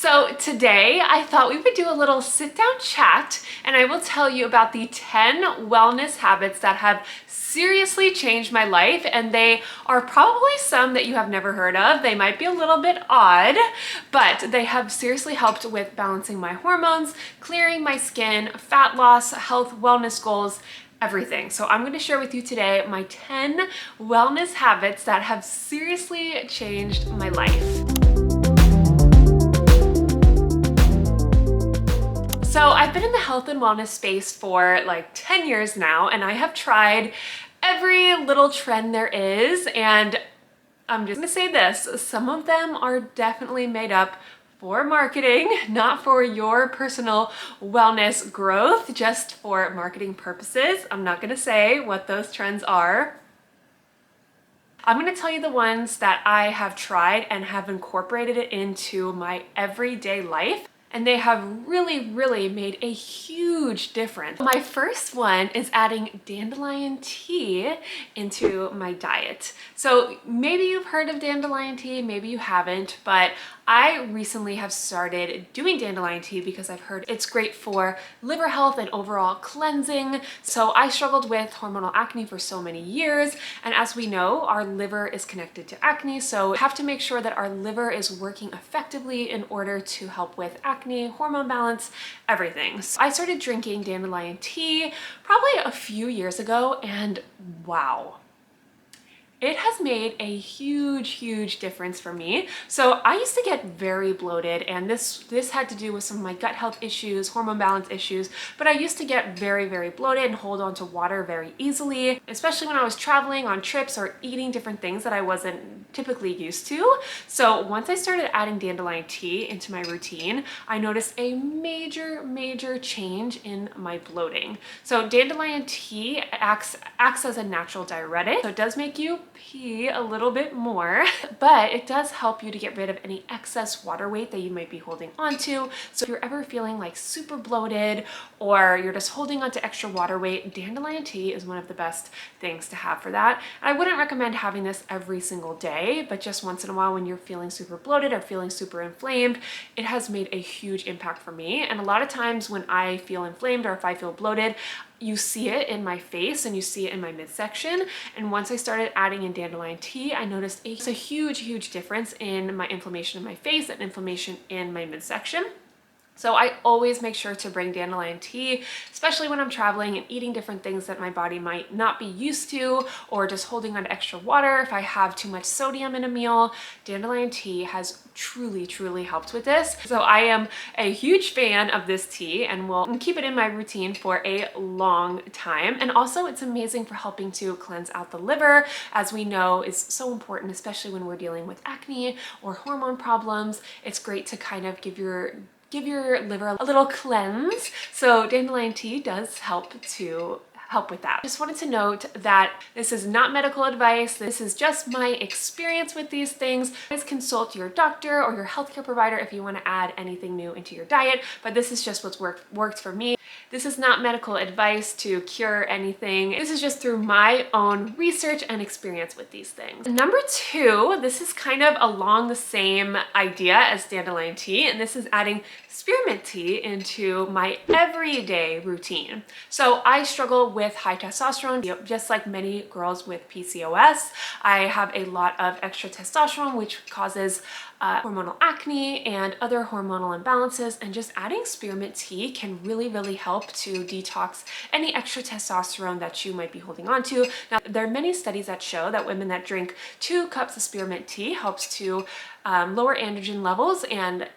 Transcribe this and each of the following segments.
So today I thought we would do a little sit-down chat and I will tell you about the 10 wellness habits that have seriously changed my life, and they are probably some that you have never heard of. They might be a little bit odd, but they have seriously helped with balancing my hormones, clearing my skin, fat loss, health, wellness goals, everything. So I'm going to share with you today my 10 wellness habits that have seriously changed my life. So I've been in the health and wellness space for like 10 years now, and I have tried every little trend there is, and I'm just gonna say this, some of them are definitely made up for marketing, not for your personal wellness growth, just for marketing purposes. I'm not gonna say what those trends are. I'm going to tell you the ones that I have tried and have incorporated it into my everyday life, and they have really made a huge difference. My first one is adding dandelion tea into my diet. So maybe you've heard of dandelion tea, maybe you haven't, but I recently have started doing dandelion tea because I've heard it's great for liver health and overall cleansing. So I struggled with hormonal acne for so many years, and as we know, our liver is connected to acne, so we have to make sure that our liver is working effectively in order to help with acne, hormone balance, everything. So I started drinking dandelion tea probably a few years ago, and wow. It has made a huge difference for me. So I used to get very bloated, and this had to do with some of my gut health issues, hormone balance issues, but I used to get very bloated and hold on to water very easily, especially when I was traveling on trips or eating different things that I wasn't typically used to. So once I started adding dandelion tea into my routine, I noticed a major change in my bloating. So dandelion tea acts as a natural diuretic, so it does make you pee a little bit more, but it does help you to get rid of any excess water weight that you might be holding onto. So if you're ever feeling like super bloated or you're just holding onto extra water weight, dandelion tea is one of the best things to have for that. And I wouldn't recommend having this every single day, but just once in a while when you're feeling super bloated or feeling super inflamed, it has made a huge impact for me. And a lot of times when I feel inflamed or if I feel bloated, you see it in my face and you see it in my midsection. And once I started adding in dandelion tea, I noticed a huge difference in my inflammation in my face and inflammation in my midsection. So I always make sure to bring dandelion tea, especially when I'm traveling and eating different things that my body might not be used to, or just holding on to extra water. If I have too much sodium in a meal, dandelion tea has truly helped with this. So I am a huge fan of this tea and will keep it in my routine for a long time. And also it's amazing for helping to cleanse out the liver, as we know is so important, especially when we're dealing with acne or hormone problems. It's great to kind of give your liver a little cleanse. So dandelion tea does help with that. Just wanted to note that this is not medical advice. This is just my experience with these things. Always consult your doctor or your healthcare provider if you want to add anything new into your diet, but this is just what's worked for me. This is not medical advice to cure anything. This is just through my own research and experience with these things. Number two, this is kind of along the same idea as dandelion tea, and this is adding spearmint tea into my everyday routine. So I struggle with high testosterone, just like many girls with PCOS. I have a lot of extra testosterone, which causes hormonal acne and other hormonal imbalances, and just adding spearmint tea can really help to detox any extra testosterone that you might be holding on to. Now, there are many studies that show that women that drink 2 cups of spearmint tea helps to lower androgen levels and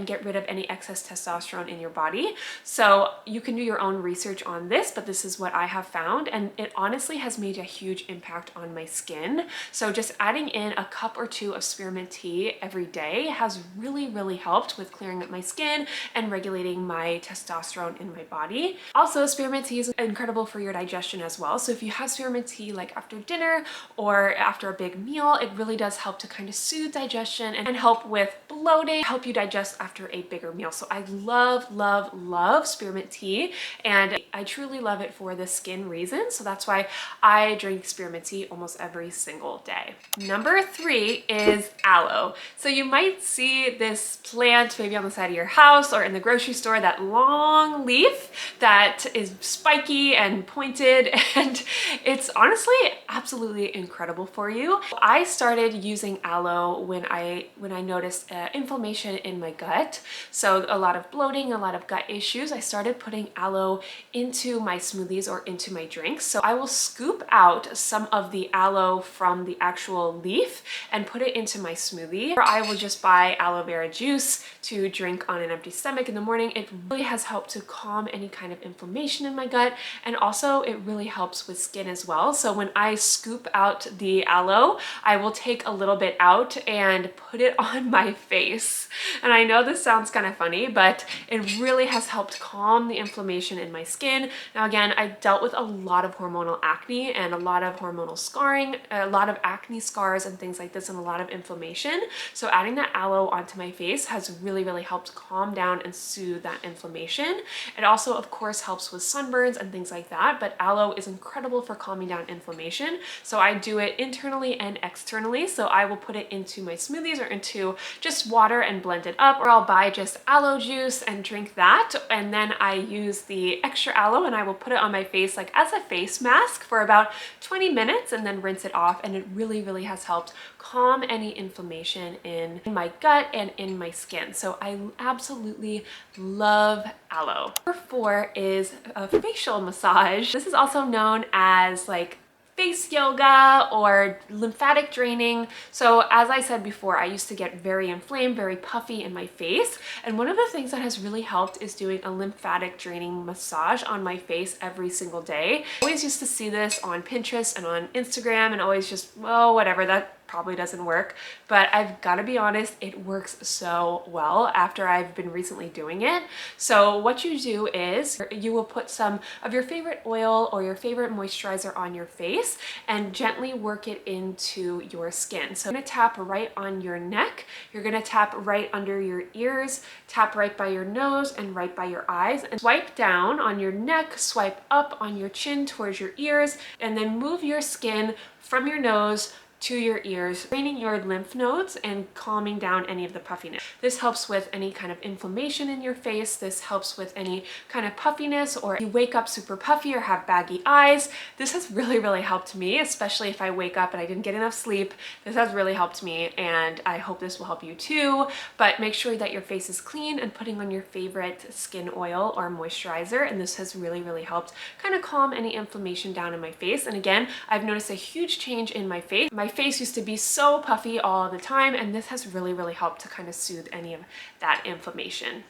get rid of any excess testosterone in your body. So you can do your own research on this, but this is what I have found, and it honestly has made a huge impact on my skin. So just adding in a cup or 2 of spearmint tea every day has really helped with clearing up my skin and regulating my testosterone in my body. Also, spearmint tea is incredible for your digestion as well. So if you have spearmint tea like after dinner or after a big meal, it really does help to kind of soothe digestion and help with bloating, help you digest after a bigger meal. So I love, love, love spearmint tea, and I truly love it for the skin reason. So that's why I drink spearmint tea almost every single day. Number 3 is aloe. So you might see this plant maybe on the side of your house or in the grocery store, that long leaf that is spiky and pointed, and it's honestly absolutely incredible for you. I started using aloe when I noticed inflammation in my gut. So a lot of bloating, a lot of gut issues. I started putting aloe into my smoothies or into my drinks. So I will scoop out some of the aloe from the actual leaf and put it into my smoothie, or I will just buy aloe vera juice to drink on an empty stomach in the morning. It really has helped to calm any kind of inflammation in my gut, and also it really helps with skin as well. So when I scoop out the aloe, I will take a little bit out and put it on my face. And I know this sounds kind of funny, but it really has helped calm the inflammation in my skin. Now again, I dealt with a lot of hormonal acne and a lot of hormonal scarring, a lot of acne scars and things like this, and a lot of inflammation. So adding that aloe onto my face has really, really helped calm down and soothe that inflammation. It also, of course, helps with sunburns and things like that, but aloe is incredible for calming down inflammation. So I do it internally and externally. So I will put it into my smoothies or into just water and blend it up, or I'll buy just aloe juice and drink that. And then I use the extra aloe and I will put it on my face like as a face mask for about 20 minutes and then rinse it off. And it really, really has helped calm any inflammation in my gut and in my skin. So I absolutely love aloe. Number 4 is a facial massage. This is also known as like face yoga or lymphatic draining. So as I said before, I used to get very inflamed, very puffy in my face. And one of the things that has really helped is doing a lymphatic draining massage on my face every single day. I always used to see this on Pinterest and on Instagram and always just, well, whatever, that probably doesn't work, but I've got to be honest, it works so well after I've been recently doing it. So what you do is you will put some of your favorite oil or your favorite moisturizer on your face and gently work it into your skin. So I'm going to tap right on your neck, you're going to tap right under your ears, tap right by your nose and right by your eyes, and swipe down on your neck, swipe up on your chin towards your ears, and then move your skin from your nose to your ears, draining your lymph nodes and calming down any of the puffiness. This helps with any kind of inflammation in your face. This helps with any kind of puffiness, or you wake up super puffy or have baggy eyes. This has really, really helped me, especially if I wake up and I didn't get enough sleep. This has really helped me, and I hope this will help you too. But make sure that your face is clean and putting on your favorite skin oil or moisturizer. And this has really, really helped kind of calm any inflammation down in my face. And again, I've noticed a huge change in my face. My face used to be so puffy all the time, and this has really, really helped to kind of soothe any of that inflammation.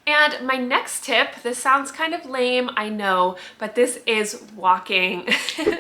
And my next tip, this sounds kind of lame, I know, but this is walking.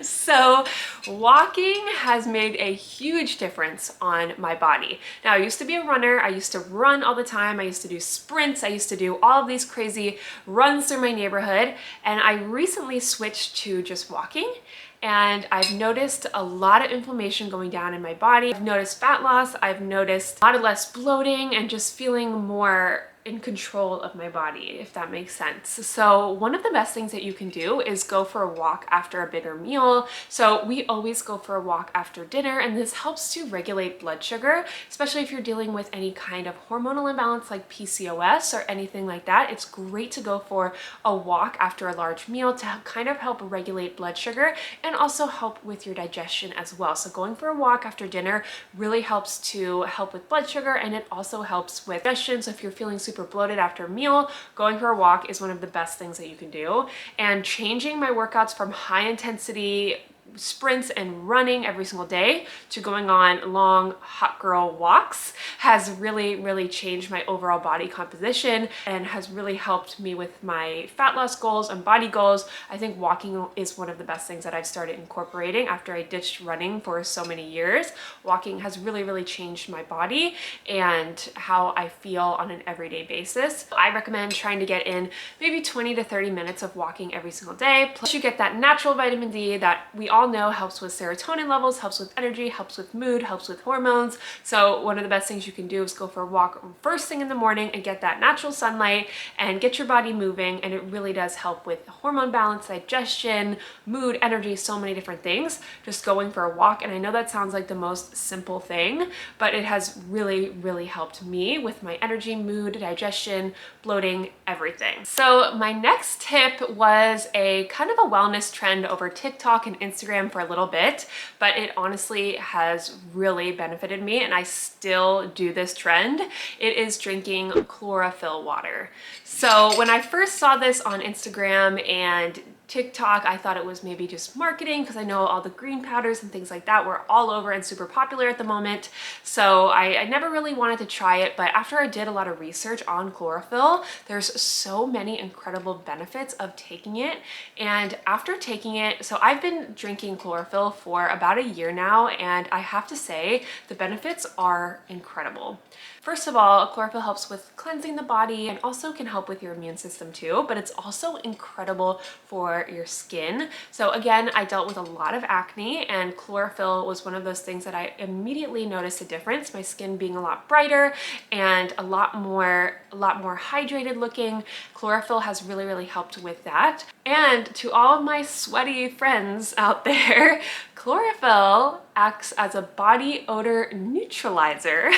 So walking has made a huge difference on my body. Now, I used to be a runner. I used to run all the time. I used to do sprints. I used to do all of these crazy runs through my neighborhood. And I recently switched to just walking. And I've noticed a lot of inflammation going down in my body. I've noticed fat loss. I've noticed a lot of less bloating and just feeling more in control of my body, if that makes sense. So one of the best things that you can do is go for a walk after a bigger meal. So we always go for a walk after dinner, and this helps to regulate blood sugar, especially if you're dealing with any kind of hormonal imbalance like PCOS or anything like that. It's great to go for a walk after a large meal to kind of help regulate blood sugar and also help with your digestion as well. So going for a walk after dinner really helps to help with blood sugar, and it also helps with digestion. So if you're feeling super bloated after a meal, going for a walk is one of the best things that you can do. And changing my workouts from high intensity sprints and running every single day to going on long hot girl walks has really, really changed my overall body composition and has really helped me with my fat loss goals and body goals. I think walking is one of the best things that I've started incorporating after I ditched running for so many years. Walking has really, really changed my body and how I feel on an everyday basis. I recommend trying to get in maybe 20 to 30 minutes of walking every single day. Plus you get that natural vitamin D that we all all know helps with serotonin levels, helps with energy, helps with mood, helps with hormones. So one of the best things you can do is go for a walk first thing in the morning and get that natural sunlight and get your body moving, and it really does help with hormone balance, digestion, mood, energy, so many different things, just going for a walk. And I know that sounds like the most simple thing, but it has really helped me with my energy, mood, digestion, bloating, everything. So my next tip was a kind of a wellness trend over TikTok and Instagram for a little bit, but it honestly has really benefited me, and I still do this trend. It is drinking chlorophyll water. So when I first saw this on Instagram and TikTok, I thought it was maybe just marketing, because I know all the green powders and things like that were all over and super popular at the moment. So I never really wanted to try it, but after I did a lot of research on chlorophyll, there's so many incredible benefits of taking it. And after taking it, so I've been drinking chlorophyll for about a year now, and I have to say the benefits are incredible. First of all, chlorophyll helps with cleansing the body and also can help with your immune system too, but it's also incredible for your skin. So again, I dealt with a lot of acne, and chlorophyll was one of those things that I immediately noticed a difference, my skin being a lot brighter and a lot more hydrated looking. Chlorophyll has really helped with that. And to all of my sweaty friends out there, chlorophyll acts as a body odor neutralizer.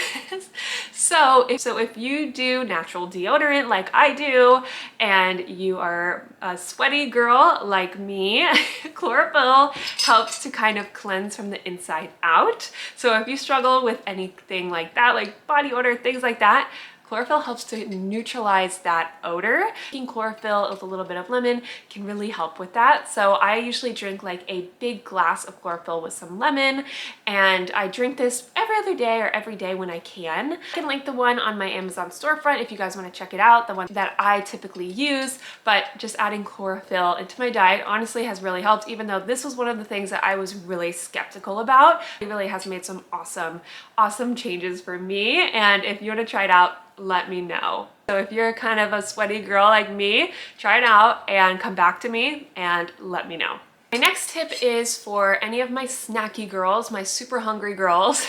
So if you do natural deodorant like I do, and you are a sweaty girl like me, chlorophyll helps to kind of cleanse from the inside out. So if you struggle with anything like that, like body odor, things like that, chlorophyll helps to neutralize that odor. Taking chlorophyll with a little bit of lemon can really help with that. So I usually drink like a big glass of chlorophyll with some lemon, and I drink this every other day or every day when I can. I can link the one on my Amazon storefront if you guys want to check it out, the one that I typically use. But just adding chlorophyll into my diet honestly has really helped, even though this was one of the things that I was really skeptical about. It really has made some awesome changes for me, and if you want to try it out, let me know. So if you're kind of a sweaty girl like me, try it out and come back to me and let me know. My next tip is for any of my snacky girls, my super hungry girls.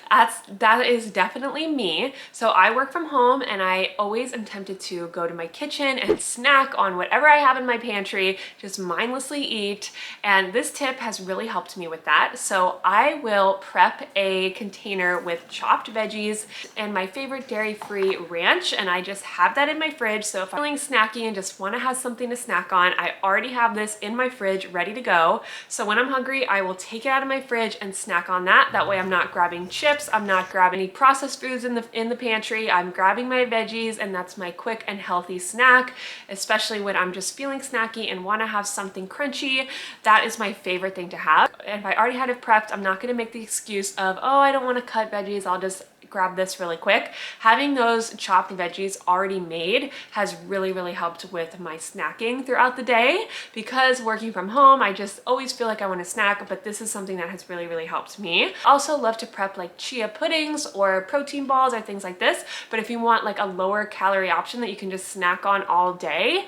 That is definitely me. So I work from home, and I always am tempted to go to my kitchen and snack on whatever I have in my pantry, just mindlessly eat. And this tip has really helped me with that. So I will prep a container with chopped veggies and my favorite dairy-free ranch, and I just have that in my fridge. So if I'm feeling snacky and just want to have something to snack on, I already have this in my fridge ready to go. So when I'm hungry, I will take it out of my fridge and snack on that. That way I'm not grabbing chips, I'm not grabbing any processed foods in the pantry. I'm grabbing my veggies, and that's my quick and healthy snack, especially when I'm just feeling snacky and want to have something crunchy. That is my favorite thing to have. If I already had it prepped, I'm not going to make the excuse of, oh, I don't want to cut veggies, I'll just grab this really quick. Having those chopped veggies already made has really helped with my snacking throughout the day, because working from home, I just always feel like I want to snack, but this is something that has really helped me. Also love to prep like chia puddings or protein balls or things like this, but if you want like a lower calorie option that you can just snack on all day,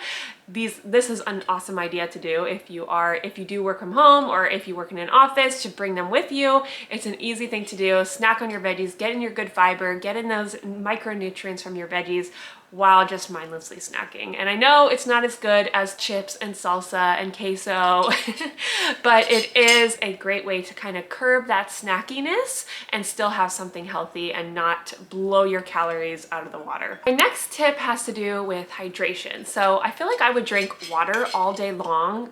this is an awesome idea to do if you do work from home, or if you work in an office, to bring them with you. It's an easy thing to do. Snack on your veggies, get in your good fiber, get in those micronutrients from your veggies while just mindlessly snacking. And I know it's not as good as chips and salsa and queso, but it is a great way to kind of curb that snackiness and still have something healthy and not blow your calories out of the water. My next tip has to do with hydration. So I feel like I would drink water all day long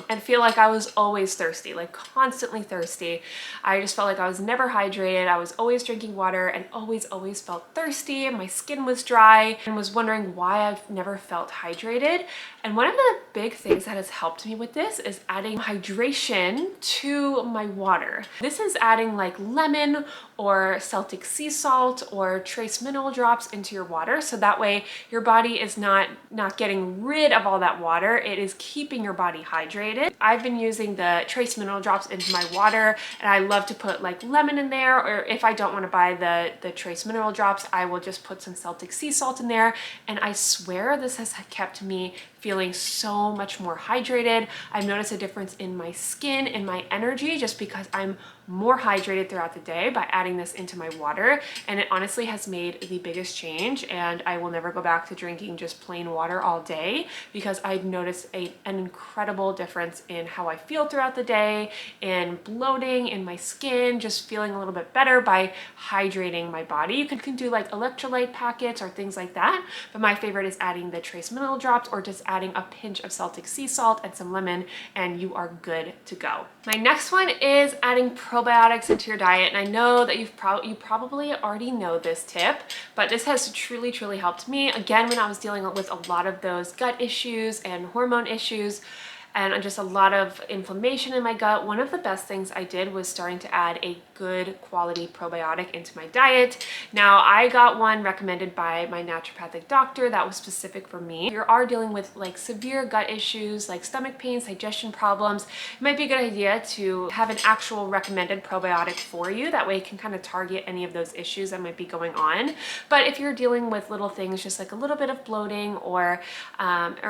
and feel like I was always thirsty, like constantly thirsty. I just felt like I was never hydrated. I was always drinking water and always felt thirsty. My skin was dry, and was wondering why I've never felt hydrated. And one of the big things that has helped me with this is adding hydration to my water. This is adding like lemon or Celtic sea salt or trace mineral drops into your water. So that way your body is not getting rid of all that water. It is keeping your body hydrated. I've been using the trace mineral drops into my water, and I love to put like lemon in there, or if I don't want to buy the trace mineral drops, I will just put some Celtic sea salt in there. And I swear this has kept me feeling so much more hydrated. I've noticed a difference in my skin and my energy just because I'm more hydrated throughout the day by adding this into my water, and it honestly has made the biggest change. And I will never go back to drinking just plain water all day, because I've noticed an incredible difference in how I feel throughout the day, in bloating, in my skin, just feeling a little bit better by hydrating my body. You can do like electrolyte packets or things like that, but my favorite is adding the trace mineral drops or just adding a pinch of Celtic sea salt and some lemon, and you are good to go. My next one is adding probiotics into your diet. And I know that you probably already know this tip, but this has truly helped me. Again, when I was dealing with a lot of those gut issues and hormone issues, and just a lot of inflammation in my gut, one of the best things I did was starting to add a good quality probiotic into my diet. Now, I got one recommended by my naturopathic doctor that was specific for me. If you are dealing with like severe gut issues like stomach pains, digestion problems, it might be a good idea to have an actual recommended probiotic for you. That way it can kind of target any of those issues that might be going on. But if you're dealing with little things, just like a little bit of bloating or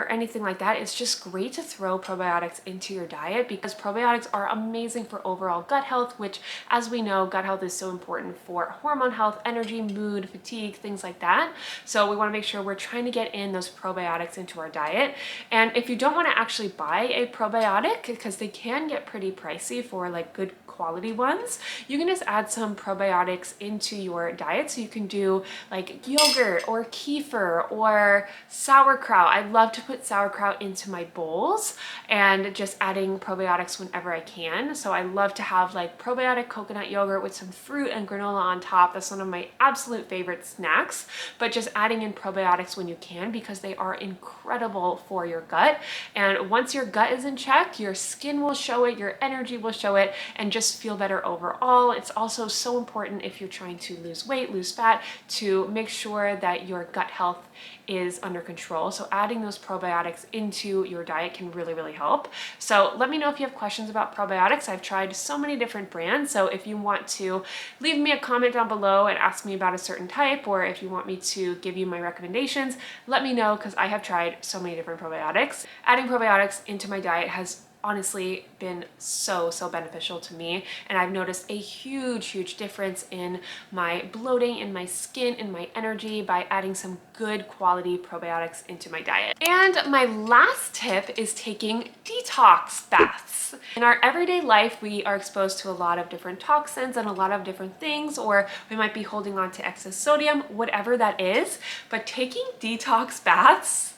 anything like that, it's just great to throw probiotics into your diet, because probiotics are amazing for overall gut health, which, as we know, gut health is so important for hormone health, energy, mood, fatigue, things like that. So we want to make sure we're trying to get in those probiotics into our diet. And if you don't want to actually buy a probiotic, because they can get pretty pricey for like good quality ones, you can just add some probiotics into your diet. So you can do like yogurt or kefir or sauerkraut. I love to put sauerkraut into my bowls and just adding probiotics whenever I can. So I love to have like probiotic coconut yogurt with some fruit and granola on top. That's one of my absolute favorite snacks, but just adding in probiotics when you can, because they are incredible for your gut. And once your gut is in check, your skin will show it, your energy will show it, and just feel better overall. It's also so important if you're trying to lose weight, lose fat, to make sure that your gut health is under control. So adding those probiotics into your diet can really help. So let me know if you have questions about probiotics. I've tried so many different brands. So if you want to leave me a comment down below and ask me about a certain type, or if you want me to give you my recommendations, let me know, because I have tried so many different probiotics. Adding probiotics into my diet has honestly been so beneficial to me, and I've noticed a huge difference in my bloating, in my skin, in my energy by adding some good quality probiotics into my diet. And my last tip is taking detox baths. In our everyday life, we are exposed to a lot of different toxins and a lot of different things, or we might be holding on to excess sodium, whatever that is. But taking detox baths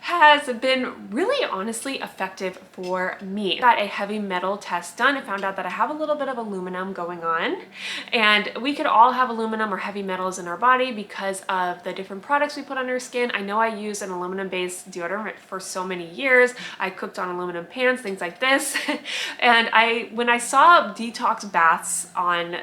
has been really honestly effective for me. I got a heavy metal test done and found out that I have a little bit of aluminum going on, and we could all have aluminum or heavy metals in our body because of the different products we put on our skin. I know I used an aluminum-based deodorant for so many years. I cooked on aluminum pans, things like this. And when I saw detox baths on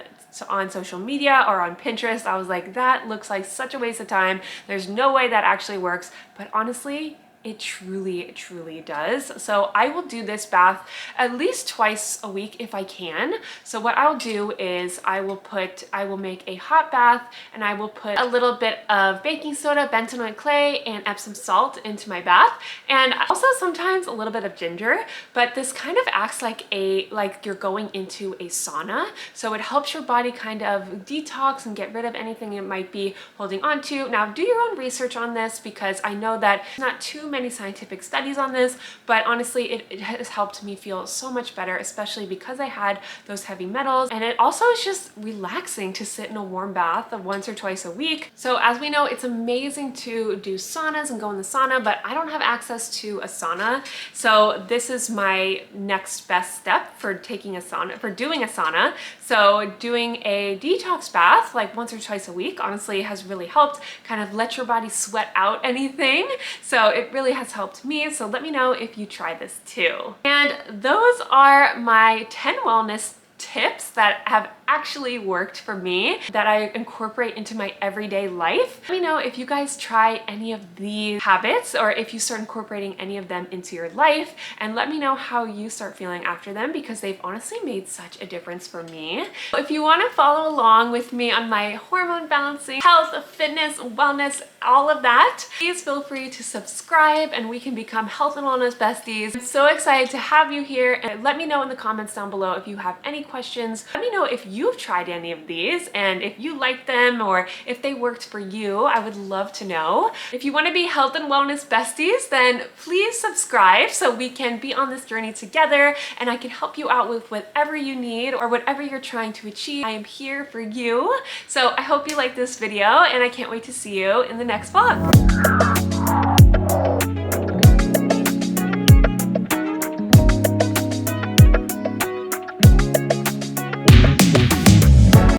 social media or on Pinterest, I was like, that looks like such a waste of time. There's no way that actually works. But honestly, it truly does. So I will do this bath at least twice a week if I can. So what I'll do is I will make a hot bath, and I will put a little bit of baking soda, bentonite clay, and Epsom salt into my bath, and also sometimes a little bit of ginger. But this kind of acts like you're going into a sauna. So it helps your body kind of detox and get rid of anything it might be holding on to. Now, do your own research on this, because I know that not too many scientific studies on this, but honestly, it has helped me feel so much better, especially because I had those heavy metals. And it also is just relaxing to sit in a warm bath once or twice a week. So as we know, it's amazing to do saunas and go in the sauna, but I don't have access to a sauna. So this is my next best step for doing a sauna. So doing a detox bath like once or twice a week honestly has really helped kind of let your body sweat out anything. So it really has helped me. So let me know if you try this too. And those are my 10 wellness tips that have actually worked for me that I incorporate into my everyday life. Let me know if you guys try any of these habits or if you start incorporating any of them into your life, and let me know how you start feeling after them, because they've honestly made such a difference for me. If you want to follow along with me on my hormone balancing, health, fitness, wellness, all of that, please feel free to subscribe and we can become health and wellness besties. I'm so excited to have you here, and let me know in the comments down below if you have any questions. Let me know if you've tried any of these and if you like them or if they worked for you. I would love to know. If you want to be health and wellness besties, then please subscribe so we can be on this journey together and I can help you out with whatever you need or whatever you're trying to achieve. I am here for you. So I hope you like this video and I can't wait to see you in the next vlog.